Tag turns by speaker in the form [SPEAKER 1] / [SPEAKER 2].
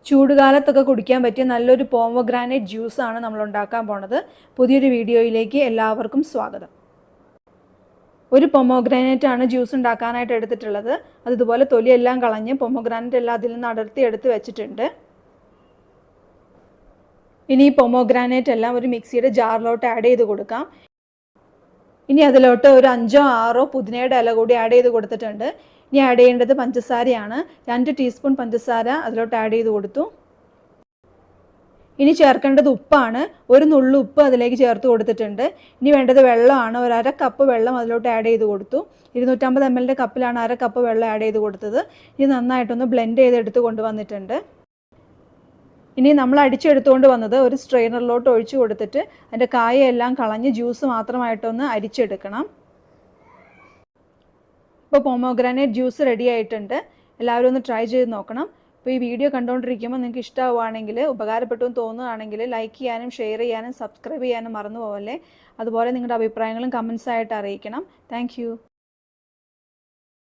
[SPEAKER 1] ചൂടുകാലത്തൊക്കെ കുടിക്കാൻ പറ്റിയ നല്ലൊരു പോമോഗ്രാനൈറ്റ് ജ്യൂസാണ് നമ്മൾ ഉണ്ടാക്കാൻ പോണത്. പുതിയൊരു വീഡിയോയിലേക്ക് എല്ലാവർക്കും സ്വാഗതം. ഒരു പൊമോഗ്രാനൈറ്റ് ആണ് ജ്യൂസ് ഉണ്ടാക്കാനായിട്ട് എടുത്തിട്ടുള്ളത്. അത് ഇതുപോലെ തൊലിയെല്ലാം കളഞ്ഞ് പൊമോഗ്രാനൈറ്റ് എല്ലാം അതിൽ നിന്ന് അടർത്തി എടുത്ത് വെച്ചിട്ടുണ്ട്. ഇനി ഈ പൊമോഗ്രാനൈറ്റ് എല്ലാം ഒരു മിക്സിയുടെ ജാറിലോട്ട് ആഡ് ചെയ്ത് കൊടുക്കാം. ഇനി അതിലോട്ട് ഒരു 5-6 പുതിനയുടെ ഇല കൂടി ആഡ് ചെയ്ത് കൊടുത്തിട്ടുണ്ട്. ഇനി ആഡ് ചെയ്യേണ്ടത് പഞ്ചസാരയാണ്. 2 ടീസ്പൂൺ പഞ്ചസാര അതിലോട്ട് ആഡ് ചെയ്ത് കൊടുത്തു. ഇനി ചേർക്കേണ്ടത് ഉപ്പാണ്. ഒരു നുള്ളു ഉപ്പ് അതിലേക്ക് ചേർത്ത് കൊടുത്തിട്ടുണ്ട്. ഇനി വേണ്ടത് വെള്ളമാണ്. ഒരു 1/2 കപ്പ് വെള്ളം അതിലോട്ട് ആഡ് ചെയ്ത് കൊടുത്തു. 250 ml കപ്പിലാണ് 1/2 കപ്പ് വെള്ളം ആഡ് ചെയ്ത് കൊടുത്തത്. ഇനി നന്നായിട്ടൊന്ന് ബ്ലെൻഡ് ചെയ്തെടുത്ത് കൊണ്ടുവന്നിട്ടുണ്ട്. ഇനി നമ്മൾ അടിച്ചെടുത്തുകൊണ്ട് വന്നത് ഒരു സ്ട്രെയിനറിലോട്ട് ഒഴിച്ചു കൊടുത്തിട്ട് അതിൻ്റെ കായെല്ലാം കളഞ്ഞ് ജ്യൂസ് മാത്രമായിട്ടൊന്ന് അരിച്ചെടുക്കണം. ഇപ്പോൾ പൊമോഗ്രാനൈറ്റ് ജ്യൂസ് റെഡി ആയിട്ടുണ്ട്. എല്ലാവരും ഒന്ന് ട്രൈ ചെയ്ത് നോക്കണം. അപ്പോൾ ഈ വീഡിയോ കണ്ടുകൊണ്ടിരിക്കുമ്പോൾ നിങ്ങൾക്ക് ഇഷ്ടമാവുകയാണെങ്കിൽ, ഉപകാരപ്പെട്ടു എന്ന് തോന്നുകയാണെങ്കിൽ ലൈക്ക് ചെയ്യാനും ഷെയർ ചെയ്യാനും സബ്സ്ക്രൈബ് ചെയ്യാനും മറന്നു പോകല്ലേ. അതുപോലെ നിങ്ങളുടെ അഭിപ്രായങ്ങളും കമൻസ് ആയിട്ട് അറിയിക്കണം. താങ്ക്